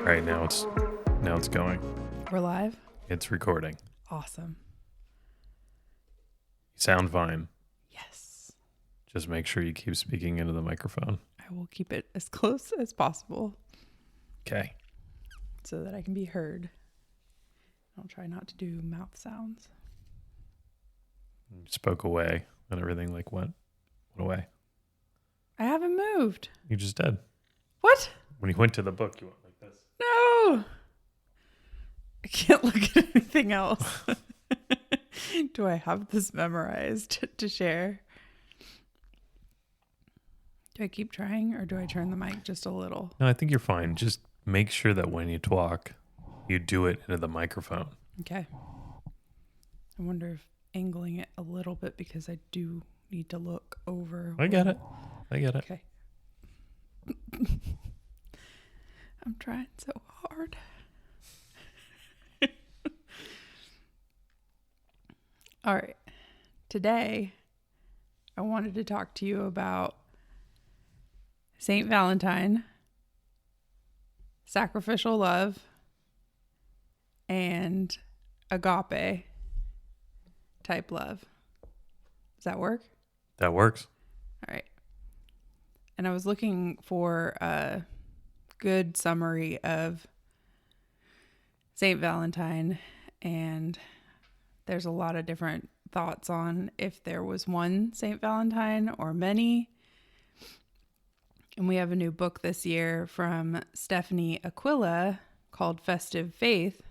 All right, now it's going. We're live? It's recording. Awesome. You sound fine. Yes. Just make sure you keep speaking into the microphone. I will keep it as close as possible Okay. so that I can be heard. I'll try not to do mouth sounds. You spoke away and everything went away. I haven't moved. You just did. What? When you went to the book, you went like this. No. I can't look at anything else. Do I have this memorized to share? Do I keep trying or do I turn the mic just a little? No, I think you're fine. Just make sure that when you talk, you do it into the microphone. Okay. I wonder if angling it a little bit because I do need to look over. I get it. Okay. I'm trying so hard. All right. Today, I wanted to talk to you about Saint Valentine, sacrificial love, and agape type love. Does that work? That works. All right. And I was looking for a good summary of Saint Valentine, and there's a lot of different thoughts on if there was one Saint Valentine or many. And we have a new book this year from Stephanie Aquila called Festive Faith.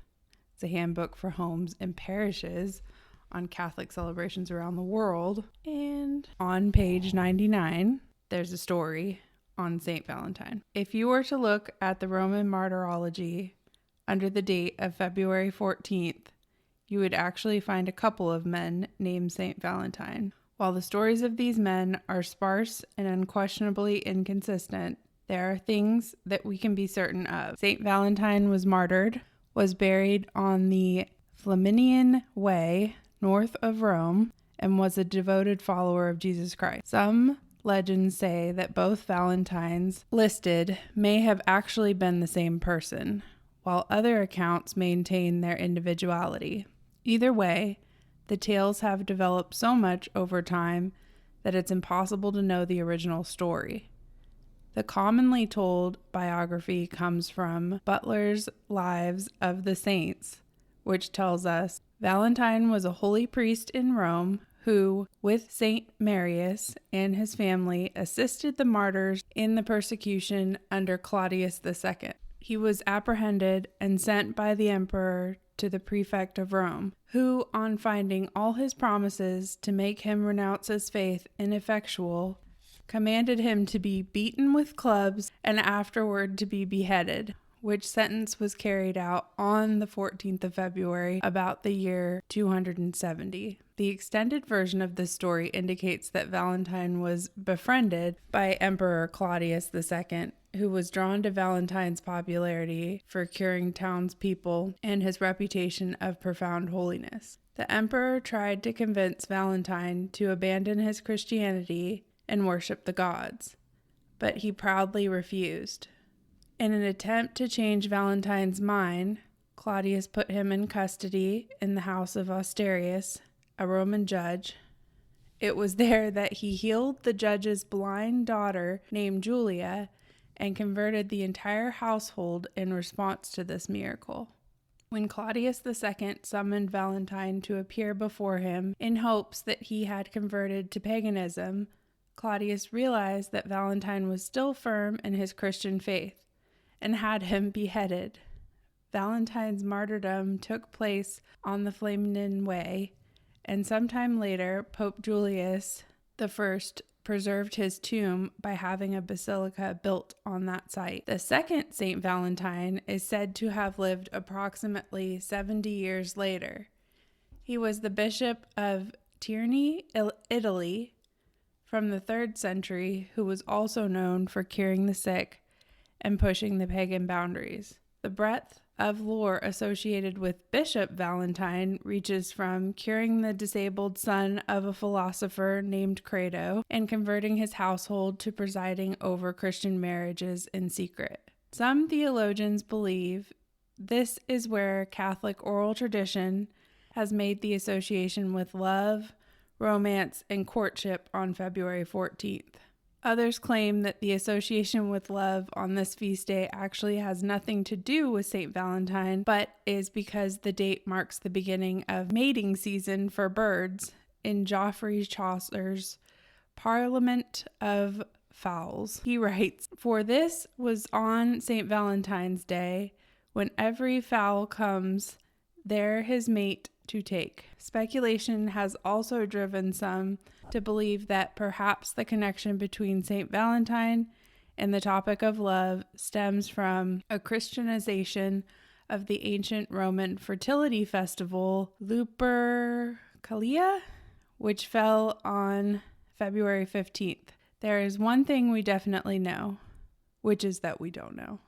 It's a handbook for homes and parishes on Catholic celebrations around the world. And on page 99, there's a story on Saint Valentine. If you were to look at the Roman martyrology under the date of February 14th, you would actually find a couple of men named Saint Valentine. While the stories of these men are sparse and unquestionably inconsistent, there are things that we can be certain of. Saint Valentine was martyred, was buried on the Flaminian Way north of Rome, and was a devoted follower of Jesus Christ. Some legends say that both Valentines listed may have actually been the same person, while other accounts maintain their individuality. Either way, the tales have developed so much over time that it's impossible to know the original story. The commonly told biography comes from Butler's Lives of the Saints, which tells us Valentine was a holy priest in Rome who, with Saint Marius and his family, assisted the martyrs in the persecution under Claudius II. He was apprehended and sent by the emperor to the prefect of Rome, who, on finding all his promises to make him renounce his faith ineffectual, commanded him to be beaten with clubs and afterward to be beheaded, which sentence was carried out on the 14th of February, about the year 270. The extended version of this story indicates that Valentine was befriended by Emperor Claudius II, who was drawn to Valentine's popularity for curing townspeople and his reputation of profound holiness. The emperor tried to convince Valentine to abandon his Christianity and worship the gods, but he proudly refused. In an attempt to change Valentine's mind, Claudius put him in custody in the house of Asterius, a Roman judge. It was there that he healed the judge's blind daughter named Julia and converted the entire household in response to this miracle. When Claudius II summoned Valentine to appear before him in hopes that he had converted to paganism, Claudius realized that Valentine was still firm in his Christian faith and had him beheaded. Valentine's martyrdom took place on the Flaminian Way, and sometime later, Pope Julius I preserved his tomb by having a basilica built on that site. The second Saint Valentine is said to have lived approximately 70 years later. He was the bishop of Terni, Italy, from the 3rd century, who was also known for curing the sick and pushing the pagan boundaries. The breadth of lore associated with Bishop Valentine reaches from curing the disabled son of a philosopher named Credo and converting his household to presiding over Christian marriages in secret. Some theologians believe this is where Catholic oral tradition has made the association with love, romance, and courtship on February 14th. Others claim that the association with love on this feast day actually has nothing to do with St. Valentine, but is because the date marks the beginning of mating season for birds in Geoffrey Chaucer's Parliament of Fowls. He writes, "For this was on St. Valentine's Day, when every fowl comes there his mate to take." Speculation has also driven some to believe that perhaps the connection between St. Valentine and the topic of love stems from a Christianization of the ancient Roman fertility festival Lupercalia, which fell on February 15th. There is one thing we definitely know, which is that we don't know.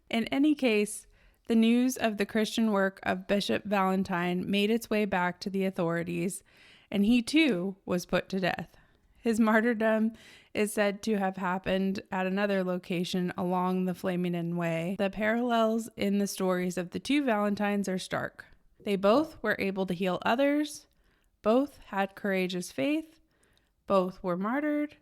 In any case, the news of the Christian work of Bishop Valentine made its way back to the authorities, and he too was put to death. His martyrdom is said to have happened at another location along the Flamingen Way. The parallels in the stories of the two Valentines are stark. They both were able to heal others, both had courageous faith, both were martyred,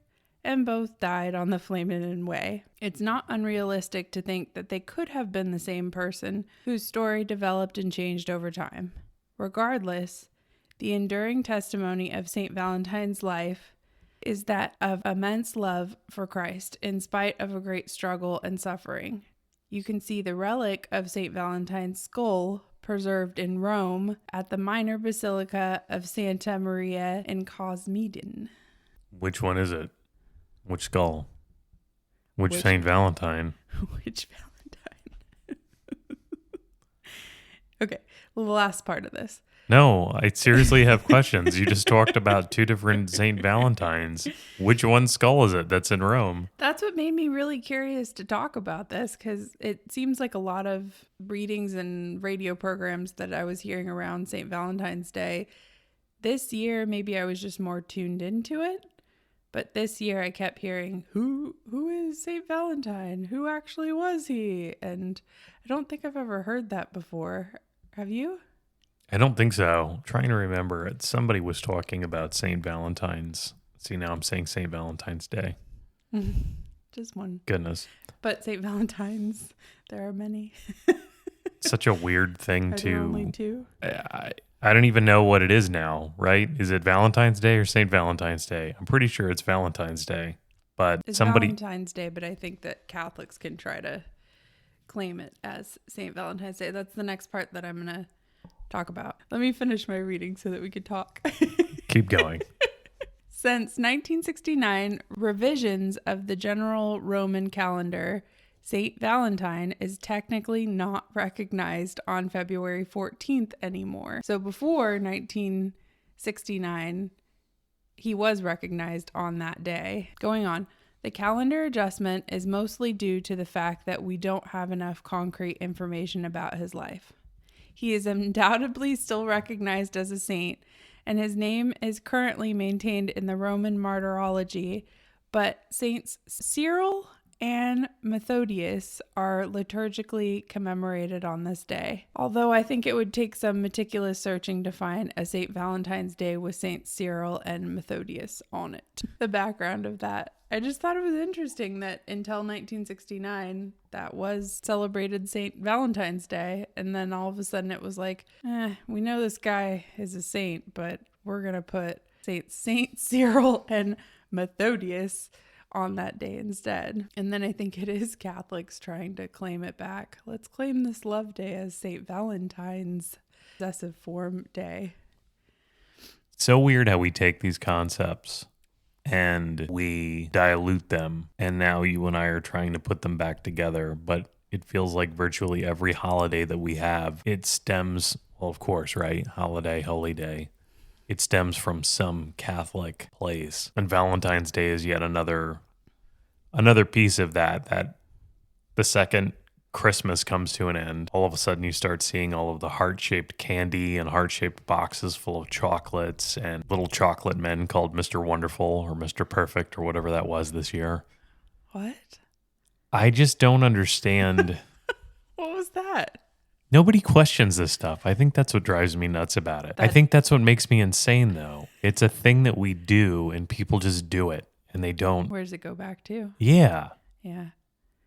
and both died on the Flamingen Way. It's not unrealistic to think that they could have been the same person whose story developed and changed over time. Regardless, the enduring testimony of St. Valentine's life is that of immense love for Christ in spite of a great struggle and suffering. You can see the relic of St. Valentine's skull preserved in Rome at the minor basilica of Santa Maria in Cosmedin. Which one is it? Which skull? Which St. Valentine? Which Valentine? Okay, well, the last part of this. No, I seriously have questions. You just talked about two different St. Valentines. Which one skull is it that's in Rome? That's what made me really curious to talk about this, because it seems like a lot of readings and radio programs that I was hearing around St. Valentine's Day. This year, maybe I was just more tuned into it. But this year I kept hearing, who is St. Valentine? Who actually was he? And I don't think I've ever heard that before. Have you? I don't think so. I'm trying to remember it. Somebody was talking about St. Valentine's. See, now I'm saying St. Valentine's Day. Just one. Goodness. But St. Valentine's, there are many. Such a weird thing Are to... there only two? I don't even know what it is now, right? Is it Valentine's Day or St. Valentine's Day? I'm pretty sure it's Valentine's Day. But It's somebody... Valentine's Day, but I think that Catholics can try to claim it as St. Valentine's Day. That's the next part that I'm going to talk about. Let me finish my reading so that we could talk. Keep going. Since 1969, revisions of the general Roman calendar, St. Valentine is technically not recognized on February 14th anymore. So before 1969, he was recognized on that day. Going on, the calendar adjustment is mostly due to the fact that we don't have enough concrete information about his life. He is undoubtedly still recognized as a saint, and his name is currently maintained in the Roman martyrology, but Saints Cyril and Methodius are liturgically commemorated on this day. Although I think it would take some meticulous searching to find a St. Valentine's Day with Saint Cyril and Methodius on it. The background of that, I just thought it was interesting that until 1969, that was celebrated St. Valentine's Day. And then all of a sudden it was like, we know this guy is a saint, but we're going to put Saint Cyril and Methodius on that day instead. And then I think it is Catholics trying to claim it back. Let's claim this love day as St. Valentine's possessive form day. So weird how we take these concepts and we dilute them, and now you and I are trying to put them back together, but it feels like virtually every holiday that we have, it stems, well, of course, right? Holiday, holy day. It stems from some Catholic place. And Valentine's Day is yet another piece of that the second Christmas comes to an end, all of a sudden you start seeing all of the heart-shaped candy and heart-shaped boxes full of chocolates and little chocolate men called Mr. Wonderful or Mr. Perfect or whatever that was this year. What? I just don't understand. What was that? Nobody questions this stuff. I think that's what drives me nuts about it. I think that's what makes me insane, though. It's a thing that we do, and people just do it, and they don't. Where does it go back to? Yeah. Yeah.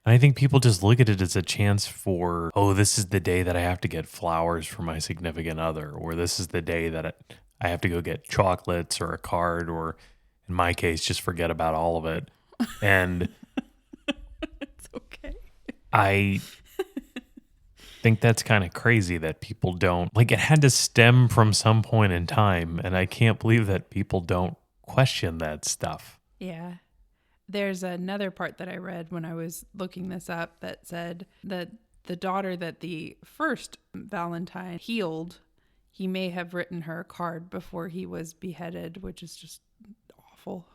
And I think people just look at it as a chance for, oh, this is the day that I have to get flowers for my significant other, or this is the day that I have to go get chocolates or a card, or in my case, just forget about all of it. And It's okay. I think that's kind of crazy that people don't, like, it had to stem from some point in time. And I can't believe that people don't question that stuff. Yeah. There's another part that I read when I was looking this up that said that the daughter that the first Valentine healed, he may have written her a card before he was beheaded, which is just awful.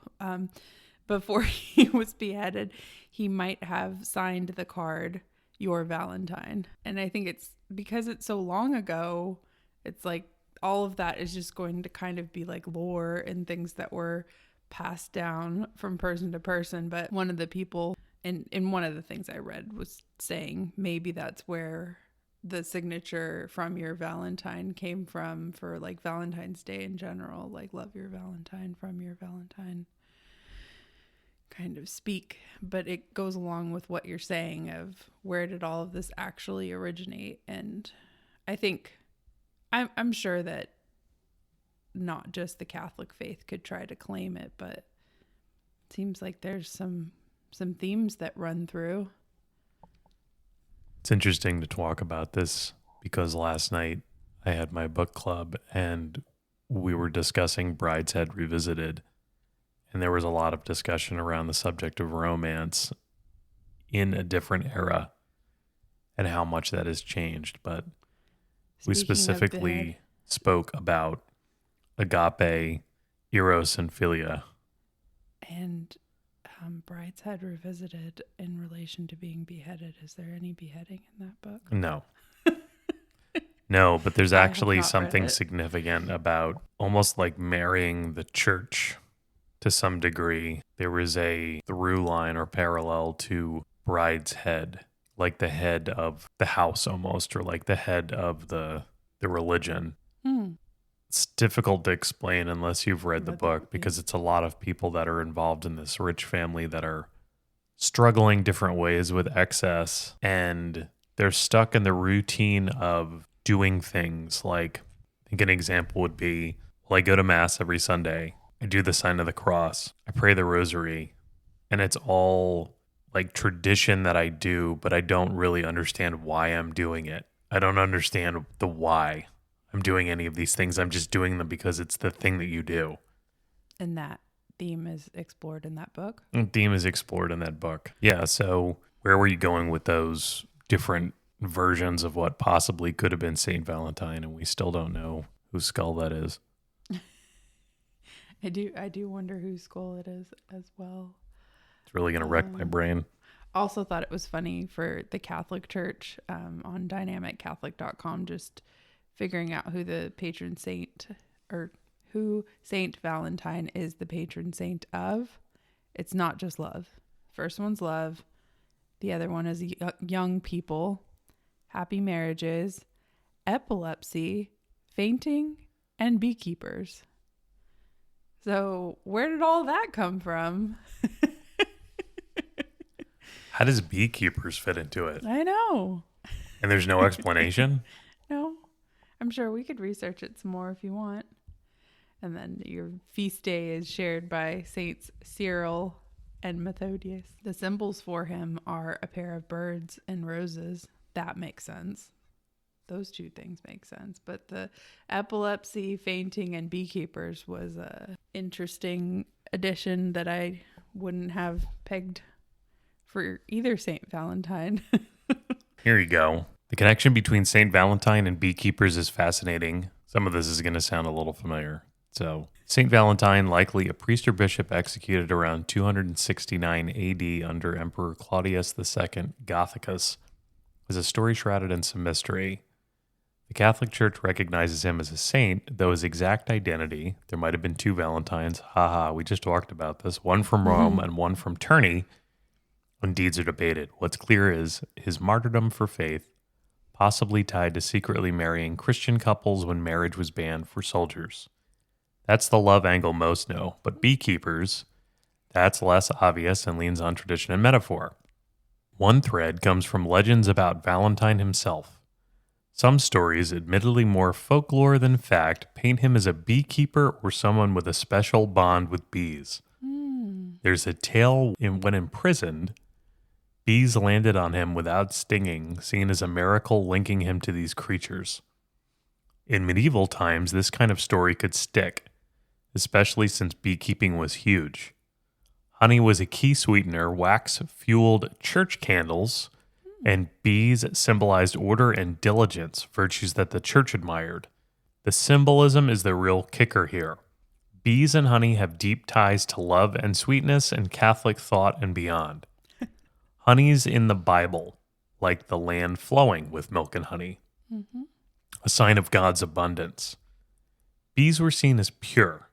Before he was beheaded, he might have signed the card, "Your Valentine." And I think it's because it's so long ago, it's like all of that is just going to kind of be like lore and things that were passed down from person to person. But one of the people in one of the things I read was saying maybe that's where the signature "From Your Valentine" came from for like Valentine's Day in general, like "Love your Valentine, from your Valentine" kind of speak. But it goes along with what you're saying of where did all of this actually originate. And I think I'm sure that not just the Catholic faith could try to claim it, but it seems like there's some themes that run through. It's interesting to talk about this because last night I had my book club and we were discussing Brideshead Revisited. And there was a lot of discussion around the subject of romance in a different era and how much that has changed. But we specifically spoke about agape, eros, and philia. And Brideshead Revisited in relation to being beheaded. Is there any beheading in that book? No. No, but there's actually something significant about almost like marrying the church to some degree. There was a through line or parallel to bride's head, like the head of the house almost, or like the head of the religion. It's difficult to explain unless you've read the book because it's a lot of people that are involved in this rich family that are struggling different ways with excess, and they're stuck in the routine of doing things. Like, I think an example would be, well, I go to mass every Sunday. I do the sign of the cross. I pray the rosary. And it's all like tradition that I do, but I don't really understand why I'm doing it. I don't understand the why I'm doing any of these things. I'm just doing them because it's the thing that you do. And that theme is explored in that book? The theme is explored in that book. Yeah, so where were you going with those different versions of what possibly could have been St. Valentine, and we still don't know whose skull that is? I do wonder whose skull it is as well. It's really going to wreck my brain. Also thought it was funny for the Catholic Church on dynamiccatholic.com, just figuring out who the patron saint or who Saint Valentine is the patron saint of. It's not just love. First one's love. The other one is young people, happy marriages, epilepsy, fainting, and beekeepers. So where did all that come from? How does beekeepers fit into it? I know. And there's no explanation? No. I'm sure we could research it some more if you want. And then your feast day is shared by Saints Cyril and Methodius. The symbols for him are a pair of birds and roses. That makes sense. Those two things make sense. But the epilepsy, fainting, and beekeepers was a interesting addition that I wouldn't have pegged for either Saint Valentine. Here you go. The connection between St. Valentine and beekeepers is fascinating. Some of this is going to sound a little familiar. So, St. Valentine, likely a priest or bishop executed around 269 AD under Emperor Claudius II Gothicus, was a story shrouded in some mystery. The Catholic Church recognizes him as a saint, though his exact identity, there might have been two Valentines, we just talked about this, one from Rome and one from Terni, when deeds are debated. What's clear is his martyrdom for faith, possibly tied to secretly marrying Christian couples when marriage was banned for soldiers. That's the love angle most know, but beekeepers, that's less obvious and leans on tradition and metaphor. One thread comes from legends about Valentine himself. Some stories, admittedly more folklore than fact, paint him as a beekeeper or someone with a special bond with bees. There's a tale when imprisoned, bees landed on him without stinging, seen as a miracle linking him to these creatures. In medieval times, this kind of story could stick, especially since beekeeping was huge. Honey was a key sweetener, wax-fueled church candles, and bees symbolized order and diligence, virtues that the church admired. The symbolism is the real kicker here. Bees and honey have deep ties to love and sweetness and Catholic thought and beyond. Honey's in the Bible, like the land flowing with milk and honey, a sign of God's abundance. Bees were seen as pure,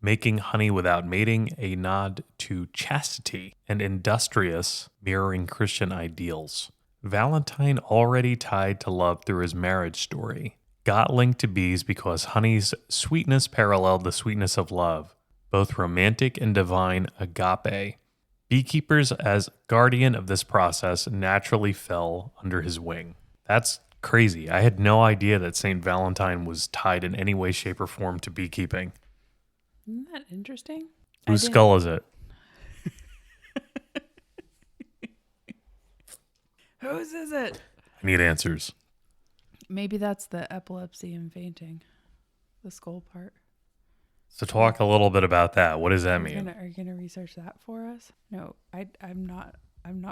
making honey without mating a nod to chastity and industrious, mirroring Christian ideals. Valentine, already tied to love through his marriage story, got linked to bees because honey's sweetness paralleled the sweetness of love, both romantic and divine agape. Beekeepers, as guardian of this process, naturally fell under his wing. That's crazy. I had no idea that St. Valentine was tied in any way, shape, or form to beekeeping. Isn't that interesting? Whose skull is it? Whose is it? I need answers. Maybe that's the epilepsy and fainting. The skull part. So talk a little bit about that. What does that mean? Are you gonna research that for us? No, I'm not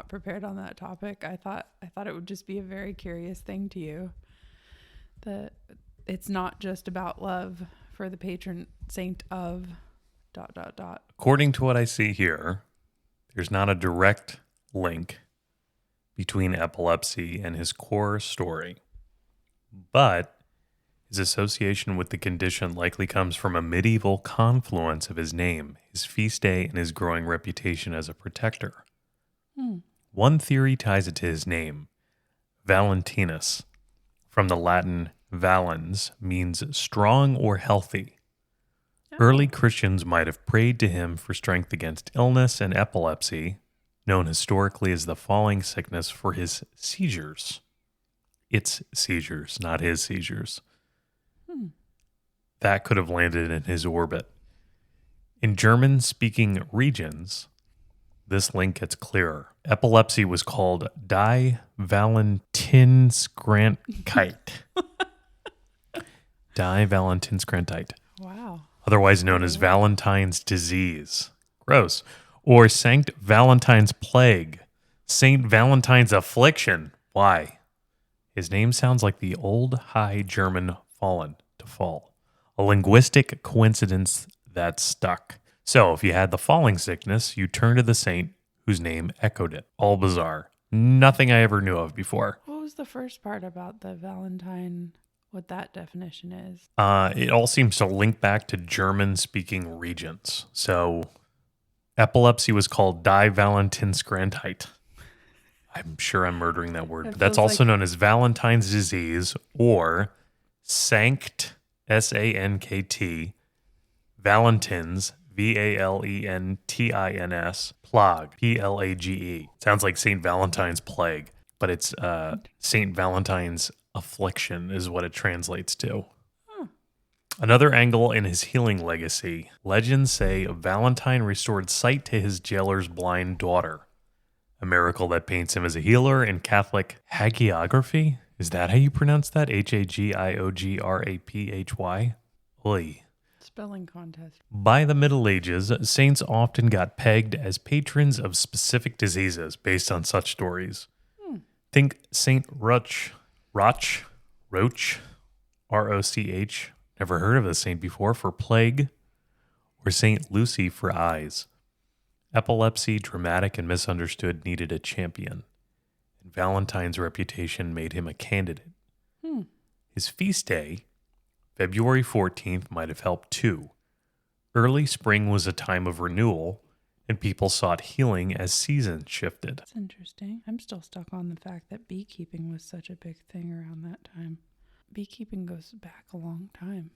prepared on that topic. I thought it would just be a very curious thing to you. That it's not just about love for the patron saint of ... According to what I see here, there's not a direct link between epilepsy and his core story, but his association with the condition likely comes from a medieval confluence of his name, his feast day, and his growing reputation as a protector. One theory ties it to his name, Valentinus, from the Latin valens, means strong or healthy. Early Christians might have prayed to him for strength against illness and epilepsy, known historically as the falling sickness, for his seizures. Its seizures, not his seizures. That could have landed in his orbit. In German-speaking regions, this link gets clearer. Epilepsy was called Die Valentinskrankheit. Die Valentinskrankheit. Wow. Otherwise known as Valentine's disease. Gross. Or Sanct Valentine's plague. Saint Valentine's affliction. Why? His name sounds like the old High German fallen, to fall. A linguistic coincidence that stuck. So if you had the falling sickness, you turn to the saint whose name echoed it. All bizarre. Nothing I ever knew of before. What was the first part about the Valentine, what that definition is? It all seems to link back to German-speaking regions. So epilepsy was called Die Valentinskrankheit. I'm sure I'm murdering that word, but that's also known as Valentine's disease or Sankt, S-A-N-K-T, Valentins, V-A-L-E-N-T-I-N-S, Plague, P-L-A-G-E. Sounds like St. Valentine's plague, but it's St. Valentine's affliction is what it translates to. Another angle in his healing legacy, legends say Valentine restored sight to his jailer's blind daughter, a miracle that paints him as a healer in Catholic hagiography. Is that how you pronounce that? Hagiography? Oy. Spelling contest. By the Middle Ages, saints often got pegged as patrons of specific diseases based on such stories. Think Saint Roch, Roch, R-O-C-H, never heard of this saint before, for plague, or Saint Lucy for eyes. Epilepsy, dramatic and misunderstood, needed a champion, and Valentine's reputation made him a candidate. His feast day, February 14th, might have helped too. Early spring was a time of renewal, and people sought healing as seasons shifted. That's interesting. I'm still stuck on the fact that beekeeping was such a big thing around that time. Beekeeping goes back a long time.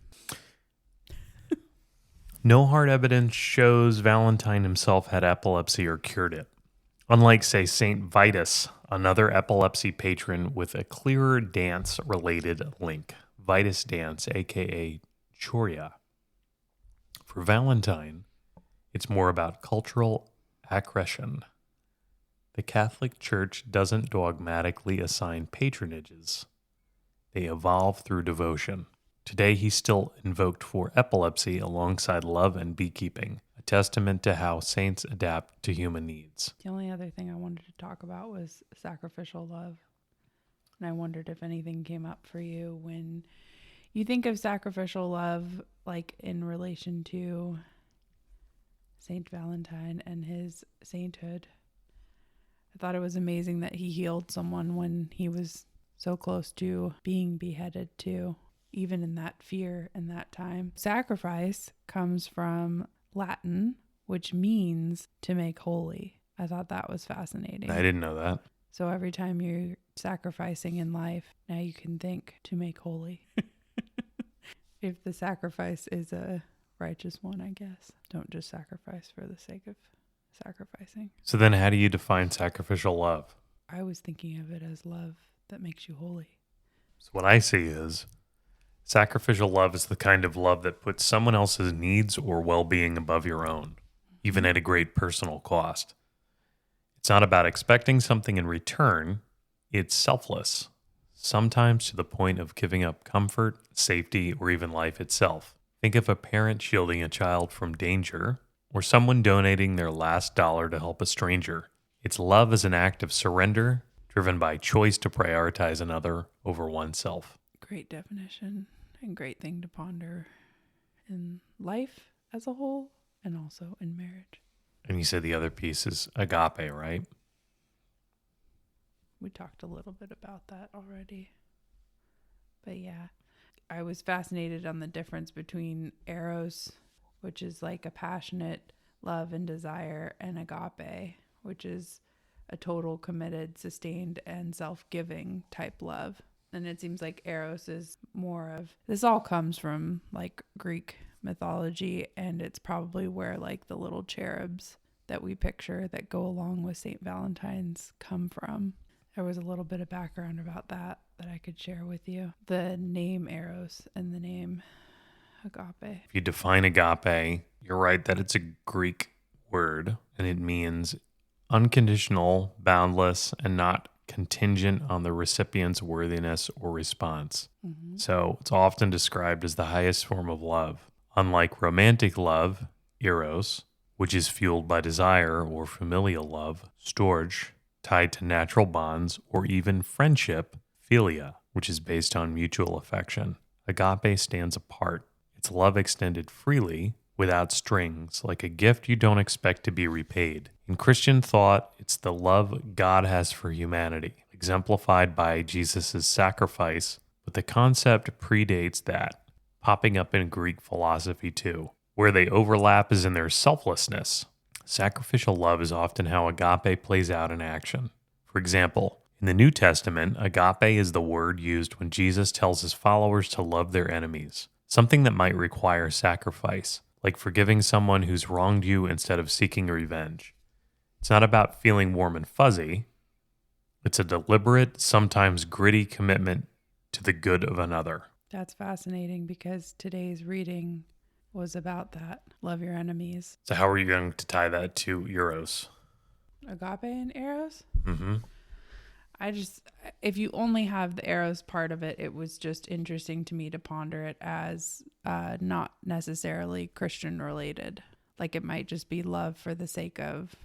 No hard evidence shows Valentine himself had epilepsy or cured it. Unlike, say, Saint Vitus, another epilepsy patron with a clearer dance-related link. Vitus dance, aka choria. For Valentine, it's more about cultural accretion. The Catholic Church doesn't dogmatically assign patronages. They evolve through devotion. Today, he's still invoked for epilepsy alongside love and beekeeping, a testament to how saints adapt to human needs. The only other thing I wanted to talk about was sacrificial love. And I wondered if anything came up for you when you think of sacrificial love, like in relation to Saint Valentine and his sainthood. I thought it was amazing that he healed someone when he was so close to being beheaded too, even in that fear in that time. Sacrifice comes from Latin, which means to make holy. I thought that was fascinating. I didn't know that. So every time you're sacrificing in life, now you can think to make holy. If the sacrifice is a righteous one, I guess. Don't just sacrifice for the sake of sacrificing. So then how do you define sacrificial love? I was thinking of it as love that makes you holy. So what I see is sacrificial love is the kind of love that puts someone else's needs or well-being above your own, even at a great personal cost. It's not about expecting something in return. It's selfless, sometimes to the point of giving up comfort, safety, or even life itself. Think of a parent shielding a child from danger, or someone donating their last dollar to help a stranger. It's love as an act of surrender, driven by choice to prioritize another over oneself. Great definition and great thing to ponder in life as a whole and also in marriage. And you said the other piece is agape, right? We talked a little bit about that already. But yeah, I was fascinated on the difference between eros, which is like a passionate love and desire, and agape, which is a total committed, sustained, and self-giving type love. And it seems like eros is more of, this all comes from like Greek mythology, and it's probably where like the little cherubs that we picture that go along with St. Valentine's come from. There was a little bit of background about that I could share with you. The name eros and the name agape. If you define agape, you're right that it's a Greek word, and it means unconditional, boundless, and not contingent on the recipient's worthiness or response. Mm-hmm. So it's often described as the highest form of love. Unlike romantic love, eros, which is fueled by desire, or familial love, storge, tied to natural bonds, or even friendship, philia, which is based on mutual affection. Agape stands apart. It's love extended freely, without strings, like a gift you don't expect to be repaid. In Christian thought, it's the love God has for humanity, exemplified by Jesus' sacrifice, but the concept predates that, popping up in Greek philosophy too. Where they overlap is in their selflessness. Sacrificial love is often how agape plays out in action. For example, in the New Testament, agape is the word used when Jesus tells his followers to love their enemies, something that might require sacrifice, like forgiving someone who's wronged you instead of seeking revenge. It's not about feeling warm and fuzzy. It's a deliberate, sometimes gritty commitment to the good of another. That's fascinating because today's reading was about that. Love your enemies. So how are you going to tie that to eros? Agape and eros? Mm-hmm. If you only have the eros part of it, it was just interesting to me to ponder it as not necessarily Christian related. Like it might just be love for the sake of,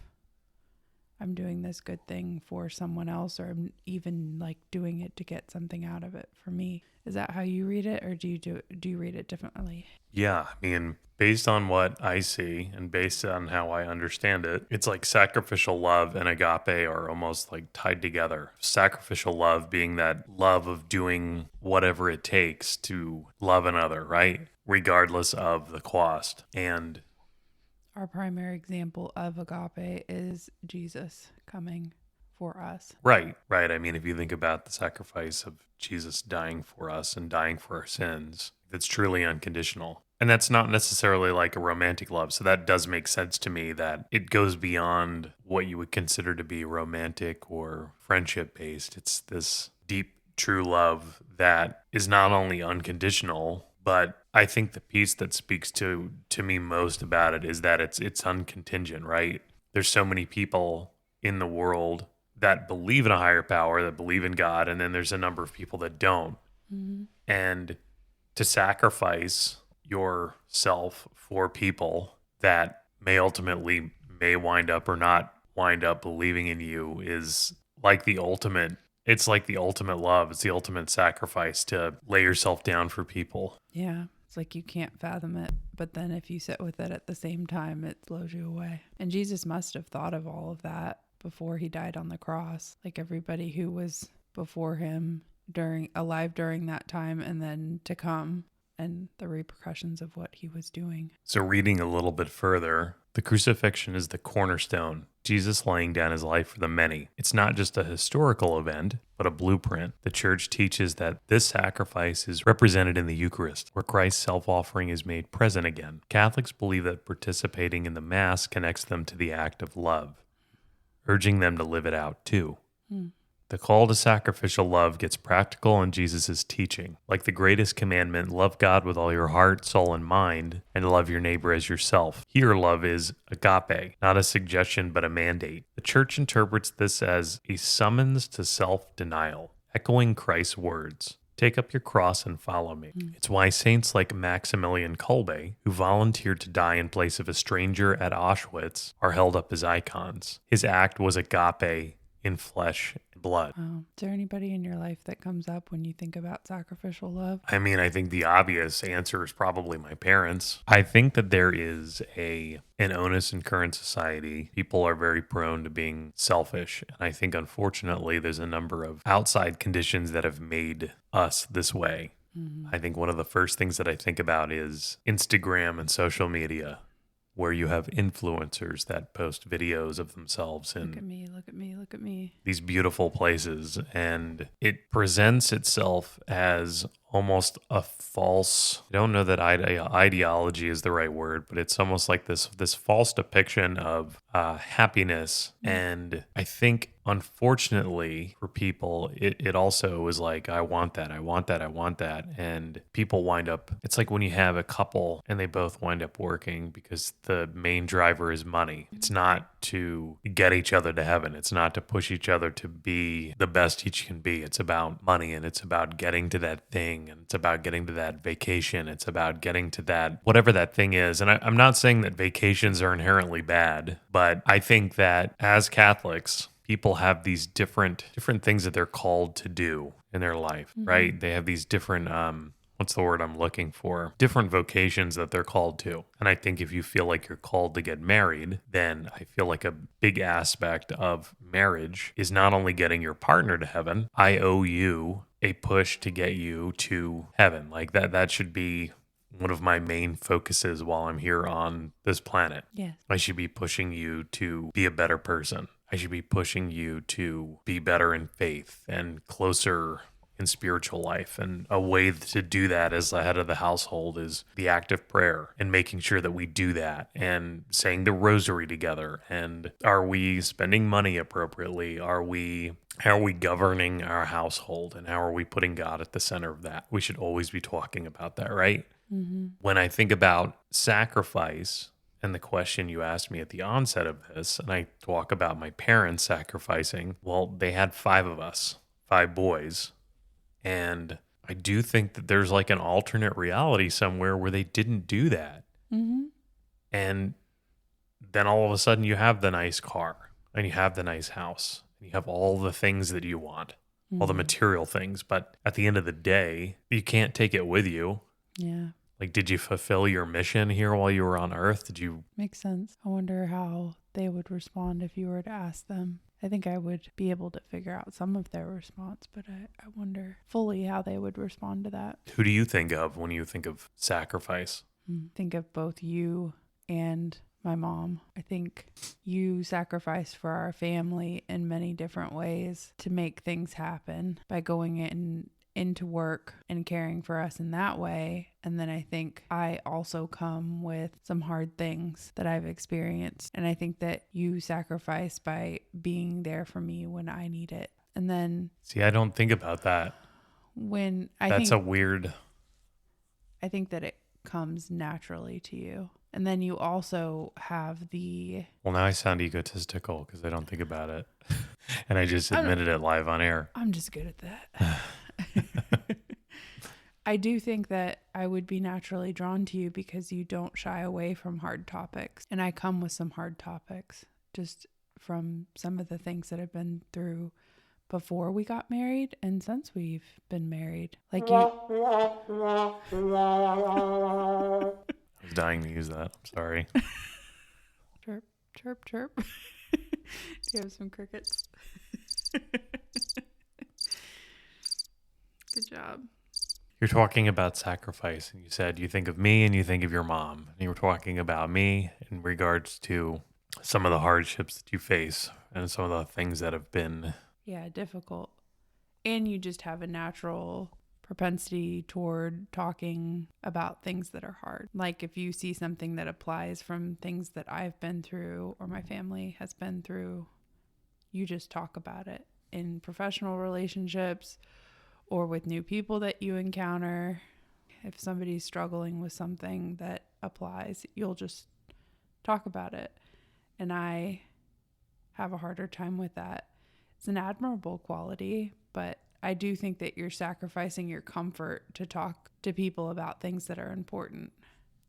I'm doing this good thing for someone else, or I'm even like doing it to get something out of it for me. Is that how you read it, or do you read it differently? Yeah, I mean, based on what I see and based on how I understand it, it's like sacrificial love and agape are almost like tied together. Sacrificial love being that love of doing whatever it takes to love another, right? Regardless of the cost. And Our primary example of agape is Jesus coming for us. Right, right. I mean, if you think about the sacrifice of Jesus dying for us and dying for our sins, that's truly unconditional. And that's not necessarily like a romantic love. So that does make sense to me that it goes beyond what you would consider to be romantic or friendship based. It's this deep, true love that is not only unconditional, but I think the piece that speaks to me most about it is that it's uncontingent, right? There's so many people in the world that believe in a higher power, that believe in God, and then there's a number of people that don't. Mm-hmm. And to sacrifice yourself for people that may wind up or not wind up believing in you is like the ultimate. It's like the ultimate love. It's the ultimate sacrifice to lay yourself down for people. Yeah. It's like you can't fathom it, but then if you sit with it at the same time, it blows you away. And Jesus must have thought of all of that before he died on the cross. Like everybody who was before him alive during that time and then to come, and the repercussions of what he was doing. So reading a little bit further, the crucifixion is the cornerstone, Jesus laying down his life for the many. It's not just a historical event, but a blueprint. The church teaches that this sacrifice is represented in the Eucharist, where Christ's self-offering is made present again. Catholics believe that participating in the Mass connects them to the act of love, urging them to live it out too. The call to sacrificial love gets practical in Jesus' teaching. Like the greatest commandment, love God with all your heart, soul, and mind, and love your neighbor as yourself. Here, love is agape, not a suggestion, but a mandate. The church interprets this as a summons to self-denial, echoing Christ's words. Take up your cross and follow me. It's why saints like Maximilian Kolbe, who volunteered to die in place of a stranger at Auschwitz, are held up as icons. His act was agape in flesh and blood. Is there anybody in your life that comes up when you think about sacrificial love? I mean, I think the obvious answer is probably my parents. I think that there is an onus in current society. People are very prone to being selfish. And I think, unfortunately, there's a number of outside conditions that have made us this way. I think one of the first things that I think about is Instagram and social media, where you have influencers that post videos of themselves in Look at me, look at me, look at me. these beautiful places, and it presents itself as almost a false, I don't know that ideology is the right word, but it's almost like this false depiction of happiness. And I think, unfortunately for people, it also is like, I want that, I want that, I want that. And people wind up, it's like when you have a couple and they both wind up working because the main driver is money. It's not to get each other to heaven. It's not to push each other to be the best each can be. It's about money, and it's about getting to that thing, and it's about getting to that vacation. It's about getting to that, whatever that thing is. And I'm not saying that vacations are inherently bad, but I think that as Catholics, people have these different things that they're called to do in their life, right? They have these different, what's the word I'm looking for? Different vocations that they're called to. And I think if you feel like you're called to get married, then I feel like a big aspect of marriage is not only getting your partner to heaven. I owe you a push to get you to heaven. Like that should be one of my main focuses while I'm here on this planet. Yes. I should be pushing you to be a better person. I should be pushing you to be better in faith and closer in spiritual life. And a way to do that as the head of the household is the act of prayer and making sure that we do that and saying the rosary together. And are we spending money appropriately? How are we governing our household, and how are we putting God at the center of that? We should always be talking about that, right? When I think about sacrifice and the question you asked me at the onset of this, and I talk about my parents sacrificing, well, they had 5 of us, 5 boys. And I do think that there's like an alternate reality somewhere where they didn't do that. And then all of a sudden you have the nice car, and you have the nice house, and you have all the things that you want, all the material things. But at the end of the day, you can't take it with you. Yeah. Like, did you fulfill your mission here while you were on Earth? Did you? Makes sense. I wonder how they would respond if you were to ask them. I think I would be able to figure out some of their response, but I wonder fully how they would respond to that. Who do you think of when you think of sacrifice? Think of both you and my mom. I think you sacrificed for our family in many different ways to make things happen by going into work and caring for us in that way. And then I think I also come with some hard things that I've experienced. And I think that you sacrifice by being there for me when I need it. And then See, I don't think about that. when That's a weird. I think that it comes naturally to you. And then you also have the Well, now I sound egotistical because I don't think about it. And I just admitted it live on air. I'm just good at that. I do think that I would be naturally drawn to you because you don't shy away from hard topics. And I come with some hard topics just from some of the things that I've been through before we got married and since we've been married. Like you. I was dying to use that. I'm sorry. Chirp, chirp, chirp. Do you have some crickets? Good job. You're talking about sacrifice, and you said you think of me and you think of your mom. And you were talking about me in regards to some of the hardships that you face and some of the things that have been difficult. And you just have a natural propensity toward talking about things that are hard. Like if you see something that applies from things that I've been through or my family has been through, you just talk about it in professional relationships or with new people that you encounter. If somebody's struggling with something that applies, you'll just talk about it. And I have a harder time with that. It's an admirable quality, but I do think that you're sacrificing your comfort to talk to people about things that are important.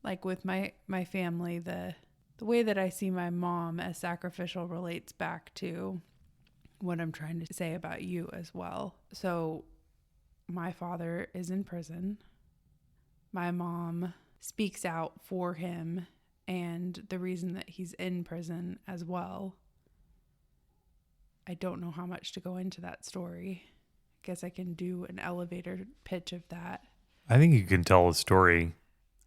Like with my family, the way that I see my mom as sacrificial relates back to what I'm trying to say about you as well. So my father is in prison. My mom speaks out for him and the reason that he's in prison as well. I don't know how much to go into that story. I guess I can do an elevator pitch of that. I think you can tell a story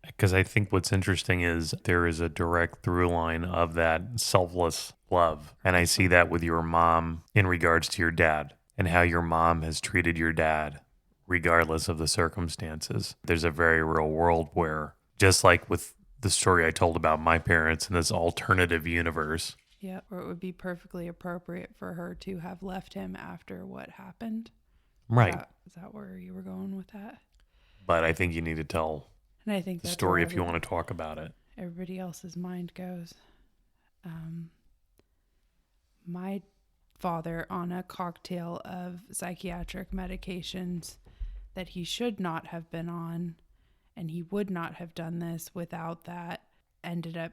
because I think what's interesting is there is a direct through line of that selfless love. And I see that with your mom in regards to your dad and how your mom has treated your dad regardless of the circumstances. There's a very real world where, just like with the story I told about my parents in this alternative universe. Yeah, or it would be perfectly appropriate for her to have left him after what happened. Right. Is that where you were going with that? But I think you need to tell and I think the that's story if you want to talk about it. Everybody else's mind goes. My father, on a cocktail of psychiatric medications that he should not have been on, and he would not have done this without that, ended up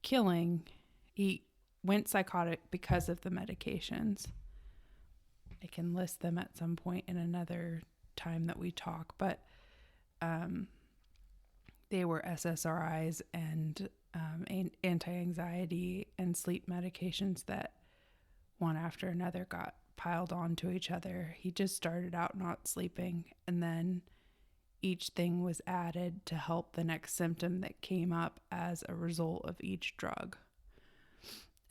killing. He went psychotic because of the medications. I can list them at some point in another time that we talk, but they were SSRIs and anti-anxiety and sleep medications that one after another got piled onto each other. He just started out not sleeping, and then each thing was added to help the next symptom that came up as a result of each drug.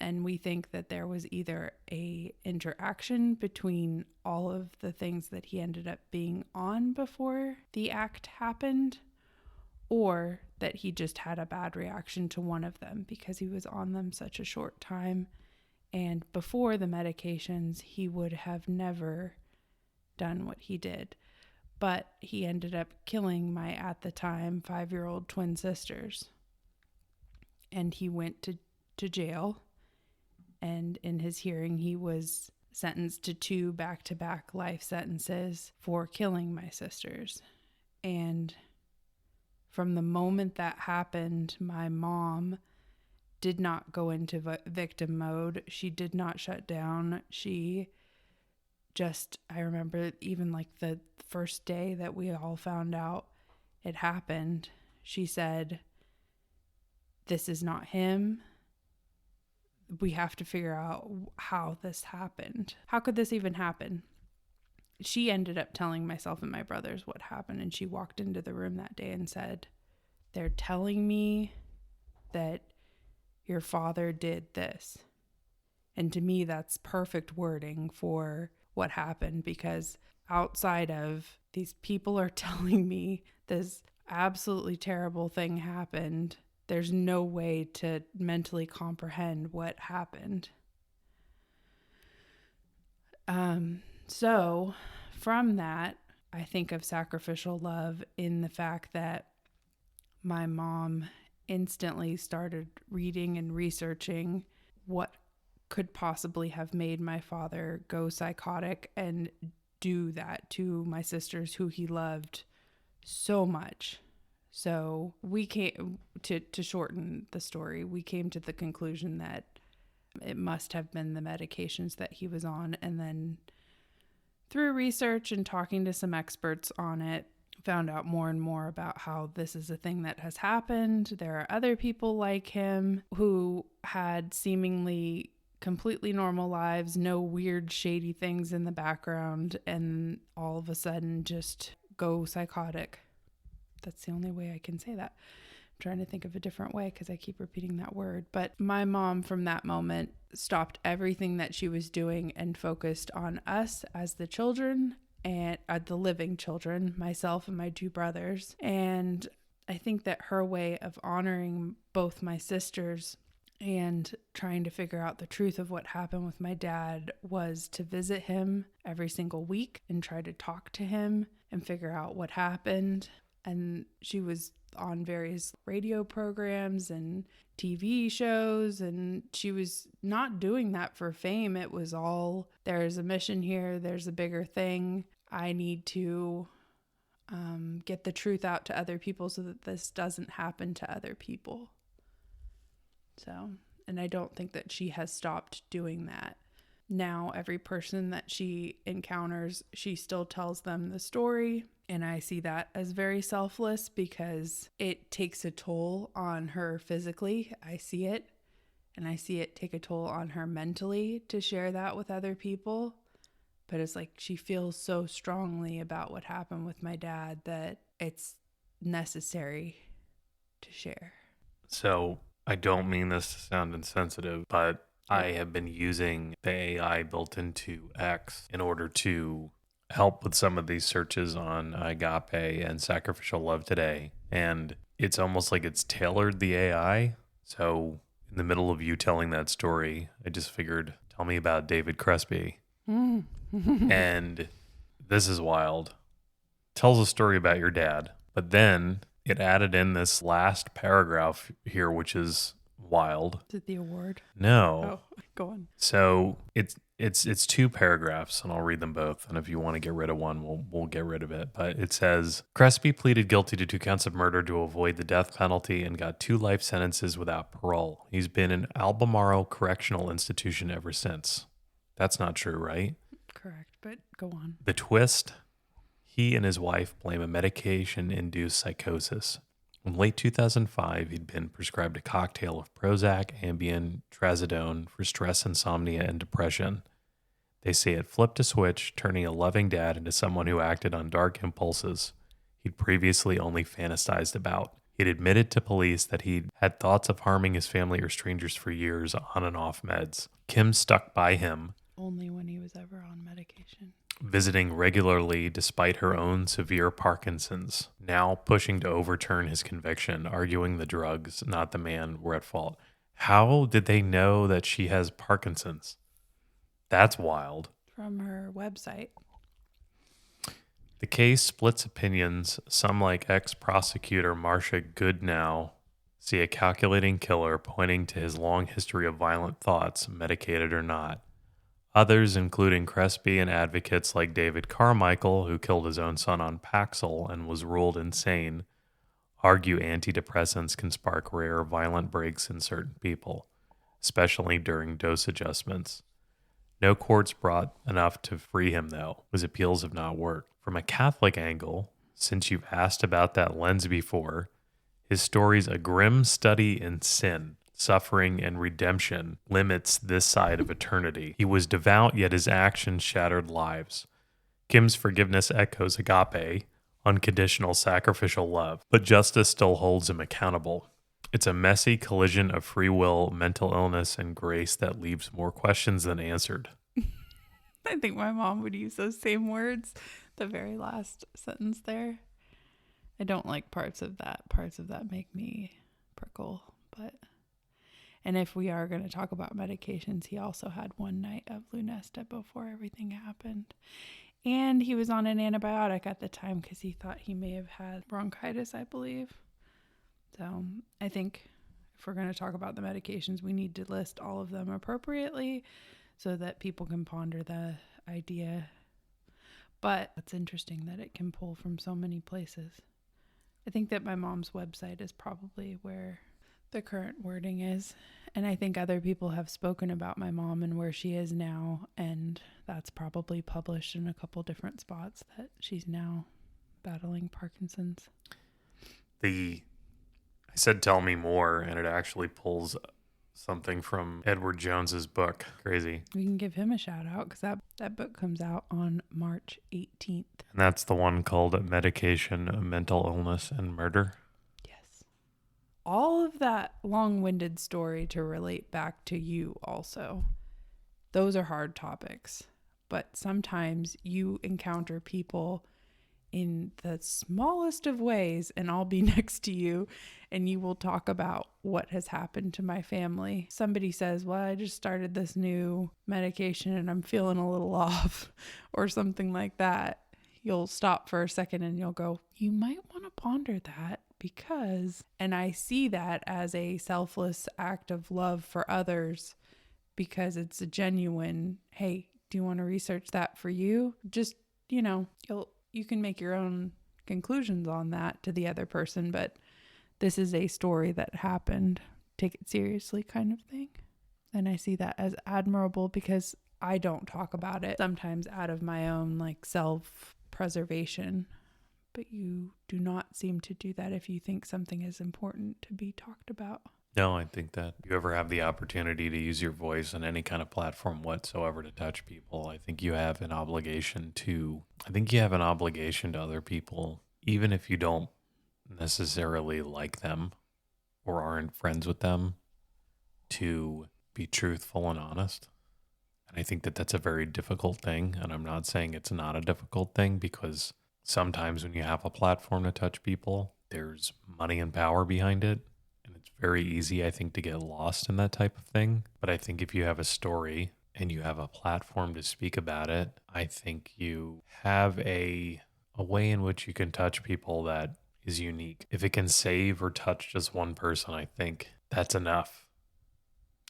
And we think that there was either a interaction between all of the things that he ended up being on before the act happened, or that he just had a bad reaction to one of them because he was on them such a short time. And before the medications, he would have never done what he did. But he ended up killing my, at the time, 5-year-old twin sisters. And he went to jail. And in his hearing, he was sentenced to 2 back-to-back life sentences for killing my sisters. And from the moment that happened, my mom did not go into victim mode. She did not shut down. She just, I remember even like the first day that we all found out it happened, she said, "This is not him. We have to figure out how this happened. How could this even happen?" She ended up telling myself and my brothers what happened, and she walked into the room that day and said, "They're telling me that your father did this. And to me, that's perfect wording for what happened, because outside of these people are telling me this absolutely terrible thing happened, there's no way to mentally comprehend what happened. So from that, I think of sacrificial love in the fact that my mom instantly started reading and researching what could possibly have made my father go psychotic and do that to my sisters who he loved so much. So we came to shorten the story, we came to the conclusion that it must have been the medications that he was on. And then through research and talking to some experts on it, found out more and more about how this is a thing that has happened. There are other people like him who had seemingly completely normal lives, no weird, shady things in the background, and all of a sudden just go psychotic. That's the only way I can say that. I'm trying to think of a different way because I keep repeating that word. But my mom, from that moment, stopped everything that she was doing and focused on us as the children, and the living children, myself and my two brothers. And I think that her way of honoring both my sisters and trying to figure out the truth of what happened with my dad was to visit him every single week and try to talk to him and figure out what happened. And she was on various radio programs and TV shows, and she was not doing that for fame. It was all, there's a mission here, there's a bigger thing. I need to get the truth out to other people so that this doesn't happen to other people. So, and I don't think that she has stopped doing that. Now, every person that she encounters, she still tells them the story. And I see that as very selfless because it takes a toll on her physically. I see it. And I see it take a toll on her mentally to share that with other people. But it's like she feels so strongly about what happened with my dad that it's necessary to share. So I don't mean this to sound insensitive, but I have been using the AI built into X in order to help with some of these searches on Agape and sacrificial love today. And it's almost like it's tailored the AI. So in the middle of you telling that story, I just figured, tell me about David Crespi. And this is wild. Tells a story about your dad, but then it added in this last paragraph here, which is wild. Is it the award? No. Oh, go on. So it's two paragraphs, and I'll read them both. And if you want to get rid of one, we'll get rid of it. But it says, Crespi pleaded guilty to 2 counts of murder to avoid the death penalty and got 2 life sentences without parole. He's been in Albemarle Correctional Institution ever since. That's not true, right? Correct, but go on. The twist, he and his wife blame a medication-induced psychosis. In late 2005, he'd been prescribed a cocktail of Prozac, Ambien, Trazodone for stress, insomnia, and depression. They say it flipped a switch, turning a loving dad into someone who acted on dark impulses he'd previously only fantasized about. He'd admitted to police that he'd had thoughts of harming his family or strangers for years on and off meds. Kim stuck by him, Only when he was ever on medication. visiting regularly despite her own severe Parkinson's, now pushing to overturn his conviction, arguing the drugs, not the man, were at fault. How did they know that she has Parkinson's? That's wild. From her website. The case splits opinions. Some, like ex-prosecutor Marcia Goodnow, see a calculating killer pointing to his long history of violent thoughts, medicated or not. Others, including Crespi and advocates like David Carmichael, who killed his own son on Paxil and was ruled insane, argue antidepressants can spark rare violent breaks in certain people, especially during dose adjustments. No courts brought enough to free him, though. His appeals have not worked. From a Catholic angle, since you've asked about that lens before, his story's a grim study in sin, suffering, and redemption limits this side of eternity. He was devout, yet his actions shattered lives. Kim's forgiveness echoes Agape, unconditional sacrificial love, but justice still holds him accountable. It's a messy collision of free will, mental illness, and grace that leaves more questions than answered. I think my mom would use those same words, the very last sentence there. I don't like parts of that. Parts of that make me prickle, but... And if we are going to talk about medications, he also had one night of Lunesta before everything happened. And he was on an antibiotic at the time because he thought he may have had bronchitis, I believe. So I think if we're going to talk about the medications, we need to list all of them appropriately so that people can ponder the idea. But it's interesting that it can pull from so many places. I think that my mom's website is probably where the current wording is. And I think other people have spoken about my mom and where she is now. And that's probably published in a couple different spots that she's now battling Parkinson's. I said tell me more, and it actually pulls something from Edward Jones's book. Crazy. We can give him a shout out because that book comes out on March 18th. And that's the one called Medication, Mental Illness, and Murder. All of that long-winded story to relate back to you also. Those are hard topics, but sometimes you encounter people in the smallest of ways and I'll be next to you and you will talk about what has happened to my family. Somebody says, well, I just started this new medication and I'm feeling a little off or something like that. You'll stop for a second and you'll go, you might want to ponder that. Because, and I see that as a selfless act of love for others because it's a genuine, hey, do you want to research that for you? Just, you can make your own conclusions on that to the other person, but this is a story that happened. Take it seriously kind of thing. And I see that as admirable because I don't talk about it sometimes out of my own self-preservation. But you do not seem to do that if you think something is important to be talked about. No, I think that if you ever have the opportunity to use your voice on any kind of platform whatsoever to touch people, I think you have an obligation to other people, even if you don't necessarily like them or aren't friends with them, to be truthful and honest. And I think that that's a very difficult thing. And I'm not saying it's not a difficult thing because sometimes when you have a platform to touch people, there's money and power behind it. And it's very easy, I think, to get lost in that type of thing. But I think if you have a story and you have a platform to speak about it, I think you have a way in which you can touch people that is unique. If it can save or touch just one person, I think that's enough.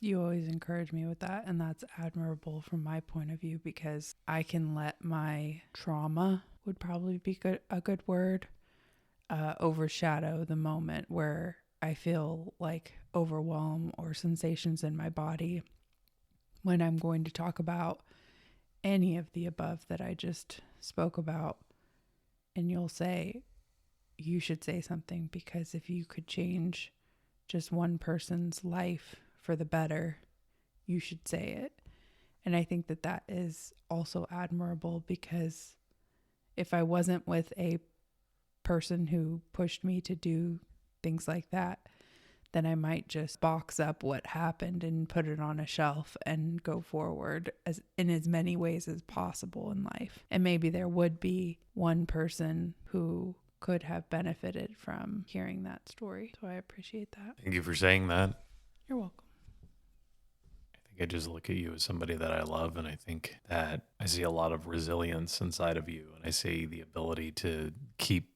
You always encourage me with that, and that's admirable from my point of view because I can let my trauma would probably be a good word, overshadow the moment where I feel like overwhelm or sensations in my body when I'm going to talk about any of the above that I just spoke about. And you'll say, you should say something because if you could change just one person's life for the better, you should say it. And I think that is also admirable because if I wasn't with a person who pushed me to do things like that, then I might just box up what happened and put it on a shelf and go forward in as many ways as possible in life. And maybe there would be one person who could have benefited from hearing that story. So I appreciate that. Thank you for saying that. You're welcome. I just look at you as somebody that I love, and I think that I see a lot of resilience inside of you, and I see the ability to keep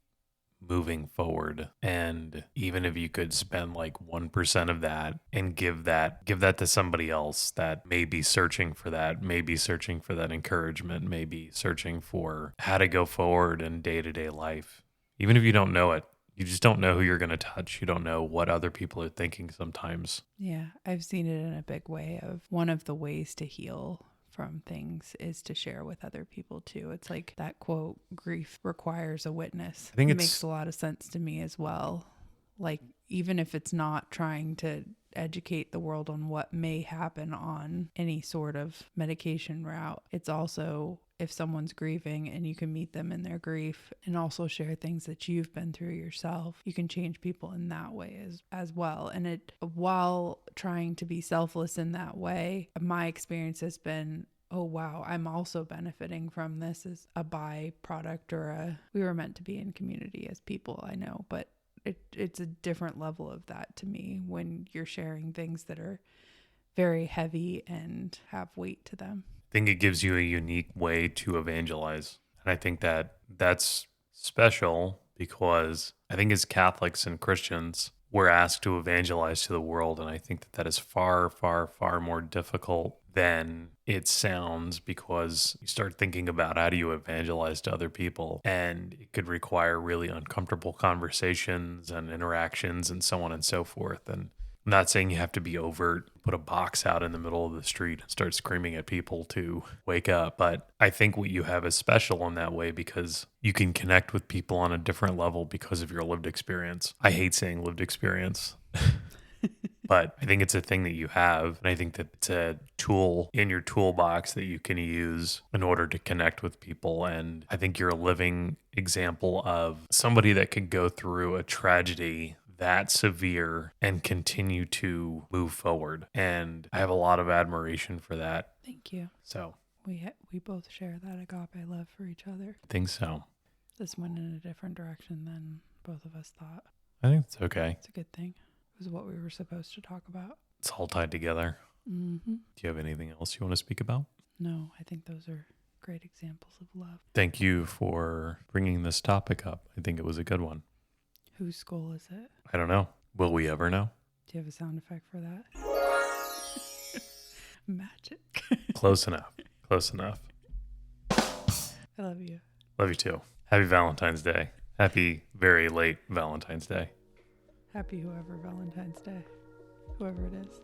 moving forward. And even if you could spend 1% of that and give that to somebody else that may be searching for that, encouragement, maybe searching for how to go forward in day-to-day life, even if you don't know it. You just don't know who you're going to touch. You don't know what other people are thinking sometimes. Yeah, I've seen it in a big way of one of the ways to heal from things is to share with other people too. It's like that quote, grief requires a witness. I think it makes a lot of sense to me as well. Like, even if it's not trying to educate the world on what may happen on any sort of medication route. It's also if someone's grieving and you can meet them in their grief and also share things that you've been through yourself, you can change people in that way as well. And it, while trying to be selfless in that way, my experience has been, oh wow, I'm also benefiting from this as a byproduct we were meant to be in community as people, I know, but it's a different level of that to me when you're sharing things that are very heavy and have weight to them. I think it gives you a unique way to evangelize. And I think that that's special because I think as Catholics and Christians, we're asked to evangelize to the world. And I think that that is far, far, far more difficult than it sounds, because you start thinking about how do you evangelize to other people, and it could require really uncomfortable conversations and interactions and so on and so forth. And I'm not saying you have to be overt, put a box out in the middle of the street and start screaming at people to wake up. But I think what you have is special in that way because you can connect with people on a different level because of your lived experience. I hate saying lived experience, but I think it's a thing that you have. And I think that it's a tool in your toolbox that you can use in order to connect with people. And I think you're a living example of somebody that can go through a tragedy that severe and continue to move forward. And I have a lot of admiration for that. Thank you. So we both share that agape love for each other. I think so. This went in a different direction than both of us thought. I think it's okay. It's a good thing. It was what we were supposed to talk about. It's all tied together. Mm-hmm. Do you have anything else you want to speak about? No, I think those are great examples of love. Thank you for bringing this topic up. I think it was a good one. Whose skull is it? I don't know. Will we ever know? Do you have a sound effect for that? Magic. Close enough. Close enough. I love you. Love you too. Happy Valentine's Day. Happy very late Valentine's Day. Happy whoever Valentine's Day. Whoever it is.